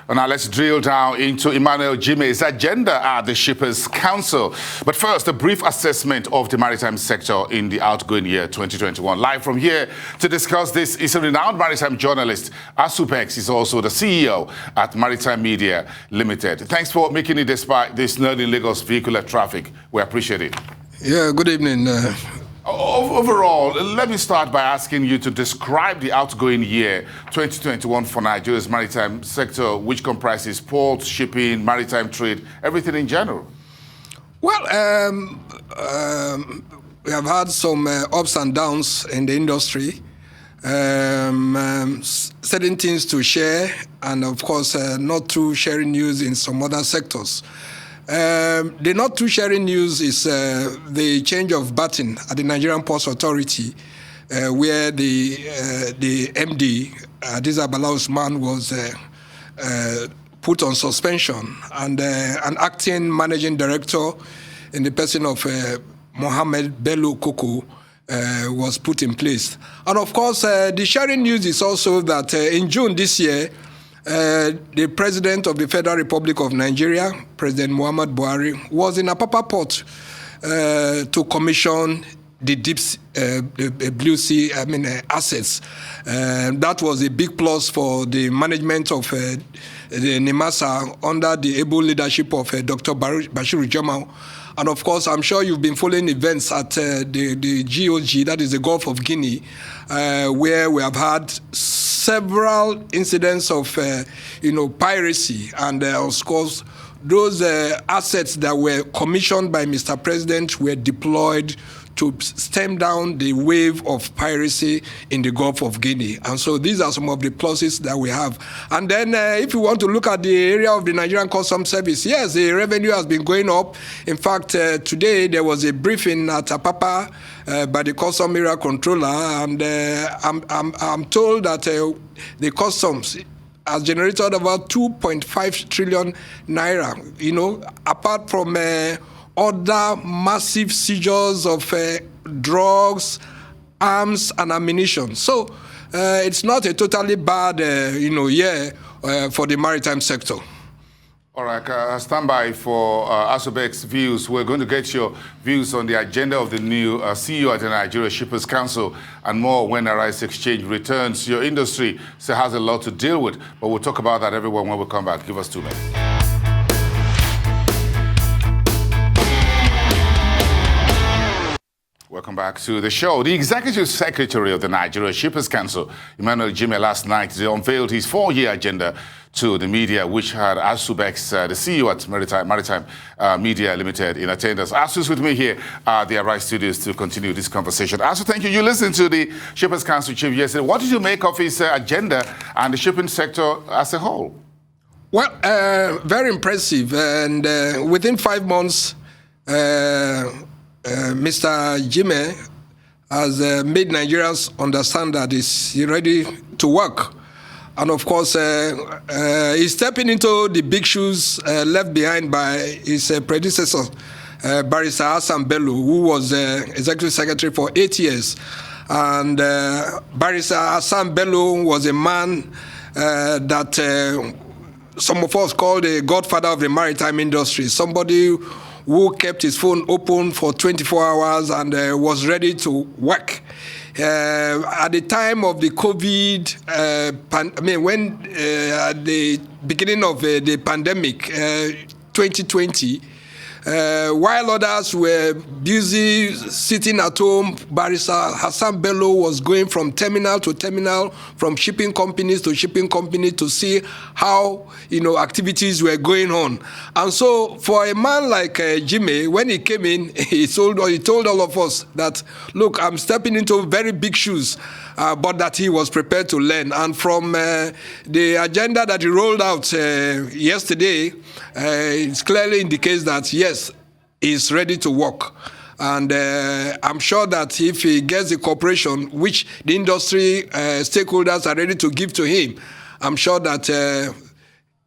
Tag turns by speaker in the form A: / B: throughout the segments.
A: Well, now let's drill down into Emmanuel Jimmy's agenda at the Shippers Council. But first, a brief assessment of the maritime sector in the outgoing year 2021. Live from here to discuss this is a renowned maritime journalist. Asu Beks is also the CEO at Maritime Media Limited. Thanks for making it despite this snarling Lagos vehicular traffic. We appreciate it.
B: Yeah, good evening.
A: Overall, let me start by asking you to describe the outgoing year 2021 for Nigeria's maritime sector, which comprises ports, shipping, maritime trade, everything in general.
B: Well, we have had some ups and downs in the industry, certain things to share, and of course, not too sharing news in some other sectors. The not too sharing news is the change of baton at the Nigerian Ports Authority, where the MD, Adizabala Usman, was put on suspension, and an acting managing director in the person of Mohammed Bello Koko was put in place. And of course, the sharing news is also that in June this year, the President of the Federal Republic of Nigeria, President Muhammad Buhari, was in Apapa Port to commission the blue sea, assets. That was a big plus for the management of the NIMASA under the able leadership of Dr. Bashiru Jamal. And of course, I'm sure you've been following events at the GOG, that is the Gulf of Guinea, where we have had several incidents of, piracy. And of course, those assets that were commissioned by Mr. President were deployed to stem down the wave of piracy in the Gulf of Guinea. And so these are some of the pluses that we have. And then if you want to look at the area of the Nigerian Customs Service, yes, the revenue has been going up. In fact, today there was a briefing at Apapa by the Customs Area Controller, and I'm told that the Customs has generated about 2.5 trillion naira, apart from other massive seizures of drugs, arms, and ammunition. So it's not a totally bad, year for the maritime sector.
A: All right, stand by for Asu Beks' views. We're going to get your views on the agenda of the new CEO at the Nigeria Shippers Council and more when Arise Exchange returns. Your industry still has a lot to deal with, but we'll talk about that, everyone, when we come back. Give us 2 minutes. Welcome back to the show. The Executive Secretary of the Nigeria Shippers Council, Emmanuel Jimmy, last night unveiled his 4-year agenda to the media, which had Asu Beks, the CEO at Maritime Media Limited, in attendance. Asu's with me here at the Arise Studios to continue this conversation. Asu, thank you. You listened to the Shippers Council chief yesterday. What did you make of his agenda and the shipping sector as a whole?
B: Well, very impressive. And within 5 months, Mr. Jimmy has made Nigerians understand that he's ready to work. And of course, he's stepping into the big shoes left behind by his predecessor, Barrister Hassan Bello, who was Executive Secretary for 8 years. And Barrister Hassan Bello was a man that some of us call the godfather of the maritime industry, somebody who kept his phone open for 24 hours and was ready to work. At the time of the COVID, at the beginning of the pandemic, 2020, while others were busy sitting at home, Barrister Hassan Bello was going from terminal to terminal, from shipping companies to shipping company to see how activities were going on. And so for a man like Jimmy, when he came in, he told all of us that, look, I'm stepping into very big shoes, but that he was prepared to learn. And from the agenda that he rolled out yesterday, it clearly indicates that, yes, he's ready to work. And I'm sure that if he gets the cooperation, which the industry stakeholders are ready to give to him, I'm sure that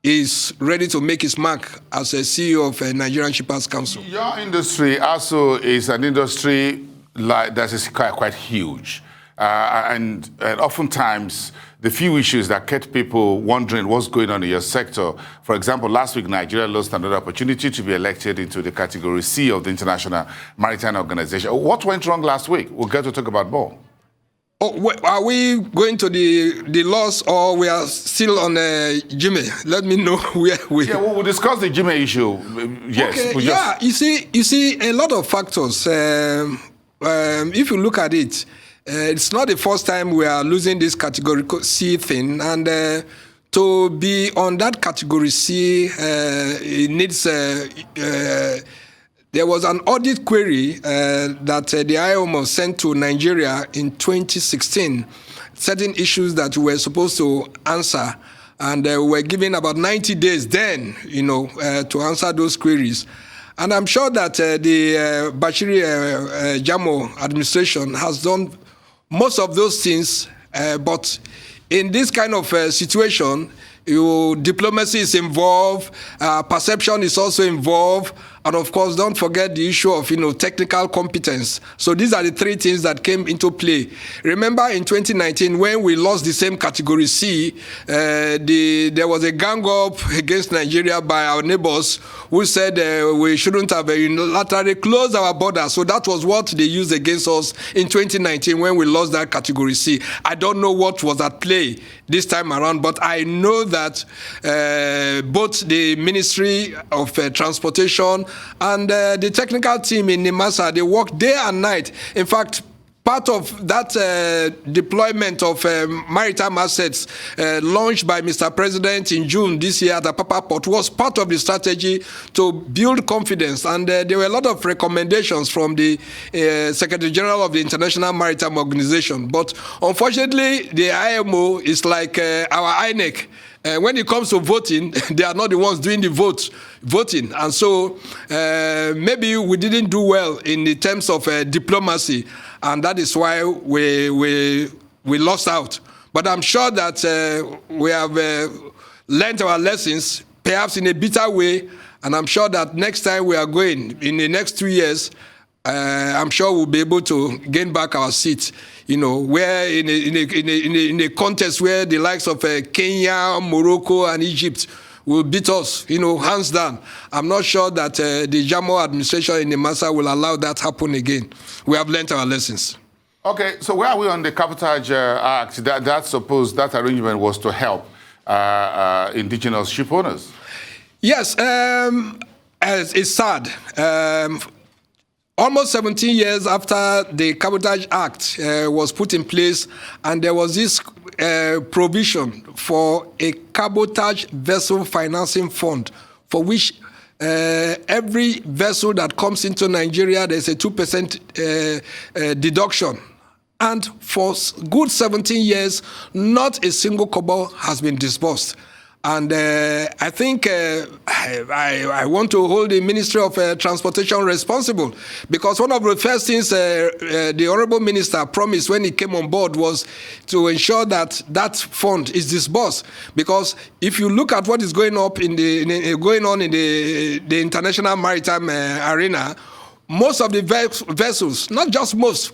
B: he's ready to make his mark as a CEO of Nigerian Shippers Council.
A: Your industry also is an industry that is quite huge. and oftentimes the few issues that kept people wondering what's going on in your sector. For example, last week, Nigeria lost another opportunity to be elected into the Category C of the International Maritime Organization. What went wrong last week? We'll get to talk about more.
B: Oh, are we going to the loss, or we are still on Jimmy? Let me know where we.
A: Yeah, we'll discuss the Jimmy issue. Yes.
B: Okay. Yeah. You see, a lot of factors. If you look at it, it's not the first time we are losing this Category C thing, and to be on that Category C, it needs. There was an audit query that the IOMO sent to Nigeria in 2016, certain issues that we were supposed to answer, and we were given about 90 days then, to answer those queries. And I'm sure that the Bashiri Jamo administration has done most of those things, but in this kind of situation, diplomacy is involved, perception is also involved, and of course, don't forget the issue of technical competence. So these are the three things that came into play. Remember, in 2019, when we lost the same Category C, there was a gang up against Nigeria by our neighbors who said we shouldn't have unilaterally closed our borders. So that was what they used against us in 2019 when we lost that Category C. I don't know what was at play this time around, but I know that both the Ministry of Transportation and the technical team in NIMASA, they work day and night. In fact, part of that deployment of maritime assets launched by Mr. President in June this year at the Apapa Port was part of the strategy to build confidence. And there were a lot of recommendations from the Secretary General of the International Maritime Organization. But unfortunately, the IMO is like our INEC. When it comes to voting, they are not the ones doing the voting. And so maybe we didn't do well in the terms of diplomacy, and that is why we lost out. But I'm sure that we have learned our lessons, perhaps in a bitter way, and I'm sure that next time we are going, in the next 2 years, I'm sure we'll be able to gain back our seat. Where in a contest where the likes of Kenya, Morocco, and Egypt will beat us, hands down. I'm not sure that the Jamo administration in NIMASA will allow that happen again. We have learned our lessons.
A: Okay, so where are we on the Cabotage Act? That arrangement was to help indigenous ship owners.
B: Yes, it's sad. Almost 17 years after the Cabotage Act was put in place, and there was this provision for a cabotage vessel financing fund, for which every vessel that comes into Nigeria, there's a 2% deduction. And for good 17 years, not a single kobo has been disbursed. And I think I want to hold the Ministry of Transportation responsible, because one of the first things the Honorable Minister promised when he came on board was to ensure that that fund is disbursed. Because if you look at what is going on in the international maritime arena, most of the vessels, not just most,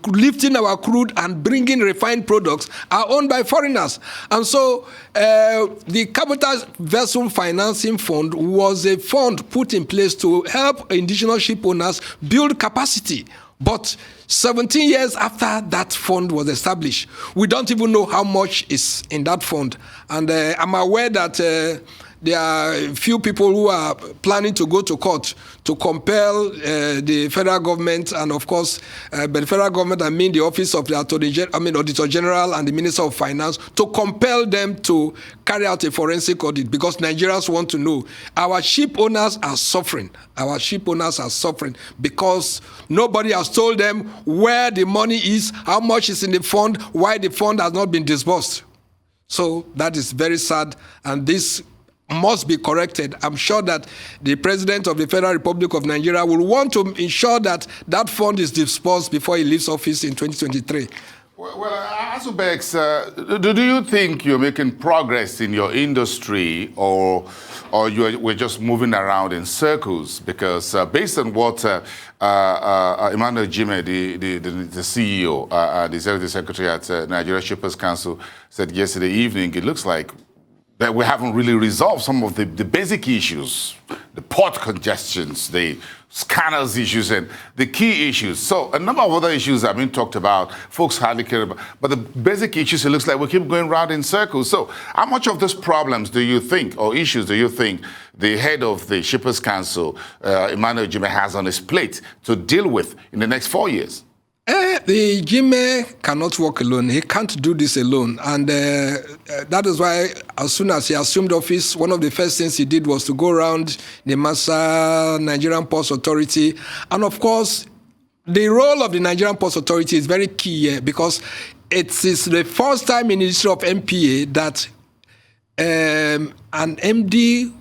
B: lifting our crude and bringing refined products are owned by foreigners. And so the Cabotage Vessel Financing Fund was a fund put in place to help indigenous ship owners build capacity. But 17 years after that fund was established, we don't even know how much is in that fund. And I'm aware that there are a few people who are planning to go to court to compel the federal government, and of course, by the federal government, I mean the Office of the Auditor General and the Minister of Finance, to compel them to carry out a forensic audit, because Nigerians want to know. Our ship owners are suffering. Our ship owners are suffering because nobody has told them where the money is, how much is in the fund, why the fund has not been disbursed. So that is very sad, and this must be corrected. I'm sure that the President of the Federal Republic of Nigeria will want to ensure that that fund is disbursed before he leaves office in 2023.
A: Well, Asu Beks, do you think you're making progress in your industry, or we're just moving around in circles? Because based on what Emmanuel Jimmy, the CEO, the Executive Secretary at Nigerian Shippers Council, said yesterday evening, it looks like that we haven't really resolved some of the basic issues, the port congestions, the scanners issues, and the key issues. So a number of other issues have been talked about. Folks hardly care about. But the basic issues, it looks like we keep going round in circles. So how much of those problems do you think, or issues do you think, the head of the Shippers Council, Emmanuel Jimmy, has on his plate to deal with in the next 4 years?
B: The Jimmy cannot work alone. He can't do this alone. And that is why, as soon as he assumed office, one of the first things he did was to go around the Nigerian Ports Authority. And of course, the role of the Nigerian Ports Authority is very key here, because it is the first time in the history of NPA that an MD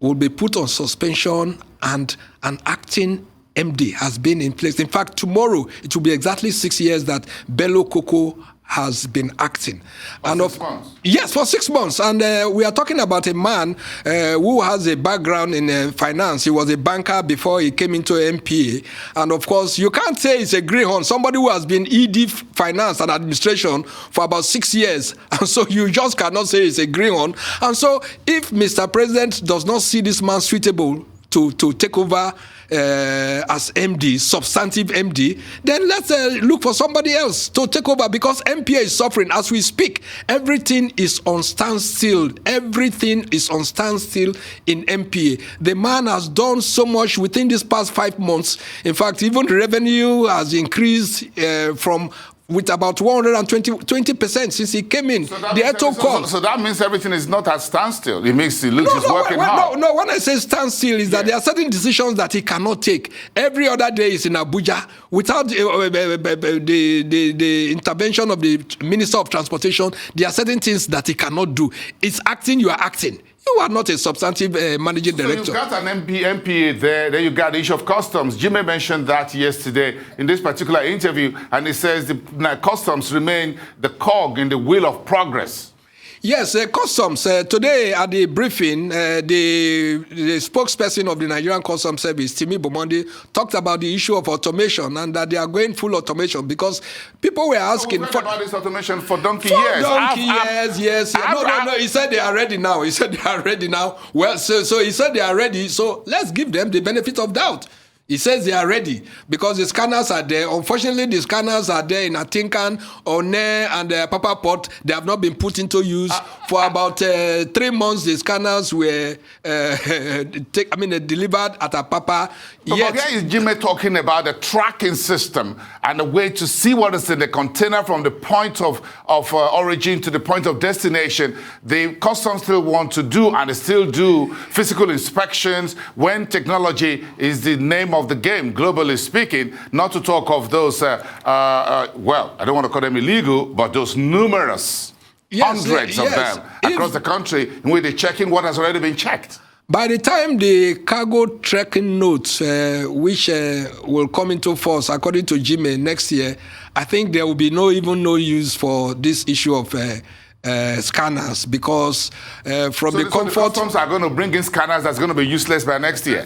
B: will be put on suspension and an acting MD has been in place. In fact, tomorrow it will be exactly 6 years that Bello Coco has been acting.
A: For 6 months?
B: Yes, for 6 months. And we are talking about a man who has a background in finance. He was a banker before he came into NPA. And of course, you can't say it's a greyhound, somebody who has been ED finance and administration for about 6 years. And so you just cannot say it's a greyhound. And so if Mr. President does not see this man suitable to take over as MD, substantive MD, then let's look for somebody else to take over, because NPA is suffering as we speak. Everything is on standstill. Everything is on standstill in NPA. The man has done so much within these past 5 months. In fact, even the revenue has increased with about 120% since he came in. So
A: that means everything is not at standstill. It makes it look he's working hard.
B: No, when I say standstill, is that there are certain decisions that he cannot take. Every other day is in Abuja without the intervention of the Minister of Transportation. There are certain things that he cannot do. It's acting, you are acting. You are not a substantive managing director.
A: So you've got an NPA there, then you got the issue of customs. Jimmy mentioned that yesterday in this particular interview, and he says the customs remain the cog in the wheel of progress.
B: Yes, customs. Today at the briefing, the spokesperson of the Nigerian Customs Service, Timi Bomondi, talked about the issue of automation, and that they are going full automation, because people were asking
A: for about this automation for donkey years.
B: Yes. No. He said they are ready now. Well, so he said they are ready. So let's give them the benefit of doubt. He says they are ready because the scanners are there. Unfortunately, the scanners are there in Atinkan, One, and Papa Port. They have not been put into use. For about 3 months, the scanners were delivered at Apapa.
A: But here is Jimmy talking about the tracking system and the way to see what is in the container from the point of origin to the point of destination. The customs still want to do, and they still do, physical inspections when technology is the name of the game, globally speaking, not to talk of those, I don't want to call them illegal, but those numerous hundreds of them across the country in which they're checking what has already been checked.
B: By the time the cargo tracking notes, which will come into force, according to Jimmy, next year, I think there will be no use for this issue of scanners, because from the comfort...
A: So the customs are going to bring in scanners that's going to be useless by next year?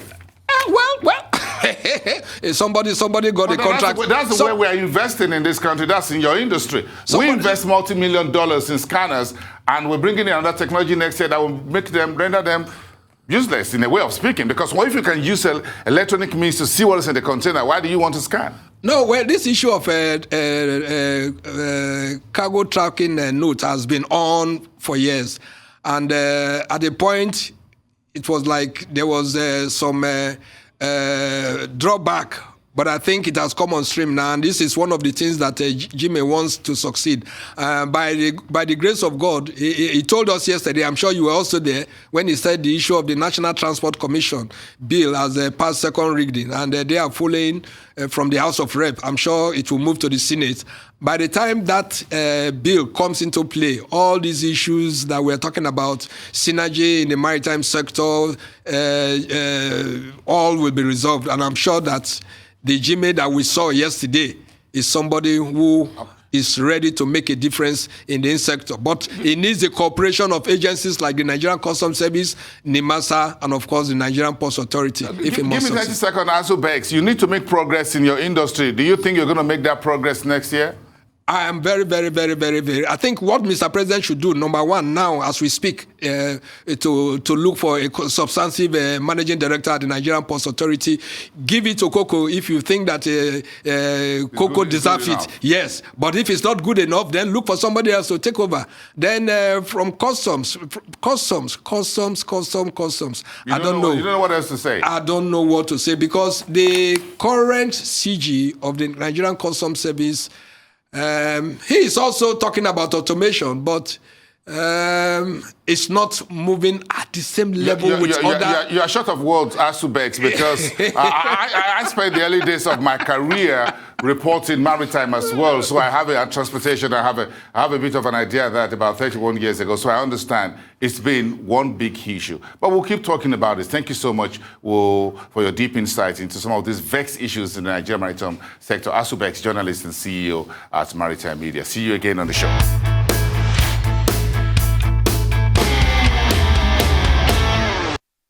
B: Somebody got a contract.
A: That's the way we are investing in this country. That's in your industry. We invest multi-million dollars in scanners, and we're bringing in another technology next year that will render them useless, in a way of speaking. Because what if you can use electronic means to see what is in the container? Why do you want to scan?
B: No, well, this issue of cargo tracking notes has been on for years. And at a point, it was like there was some drawback, but I think it has come on stream now, and this is one of the things that Jimmy wants to succeed. By the grace of God, he told us yesterday, I'm sure you were also there, when he said the issue of the National Transport Commission bill has passed second reading, and they are following from the House of Rep. I'm sure it will move to the Senate. By the time that bill comes into play, all these issues that we're talking about, synergy in the maritime sector, all will be resolved. And I'm sure that the Jimmy that we saw yesterday is somebody who is ready to make a difference in the sector. But it needs the cooperation of agencies like the Nigerian Customs Service, NIMASA, and of course the Nigerian Ports Authority.
A: Give me 30 seconds, Asu Beks. You need to make progress in your industry. Do you think you're going to make that progress next year?
B: I am very. I think what Mr. President should do, number one, now as we speak, to look for a substantive managing director at the Nigerian Ports Authority. Give it to Coco if you think that Coco deserves it. Yes, but if it's not good enough, then look for somebody else to take over. Then from customs. I don't know.
A: You don't know what else to say.
B: I don't know what to say because the current CG of the Nigerian Customs Service. He is also talking about automation, but it's not moving at the same level with other...
A: You are short of words, Asu Beks, because I spent the early days of my career reporting maritime as well, so I have a transportation. I have a bit of an idea of that about 31 years ago, so I understand it's been one big issue. But we'll keep talking about it. Thank you so much for your deep insight into some of these vexed issues in the Nigerian maritime sector. Asu Beks, journalist and CEO at Maritime Media. See you again on the show.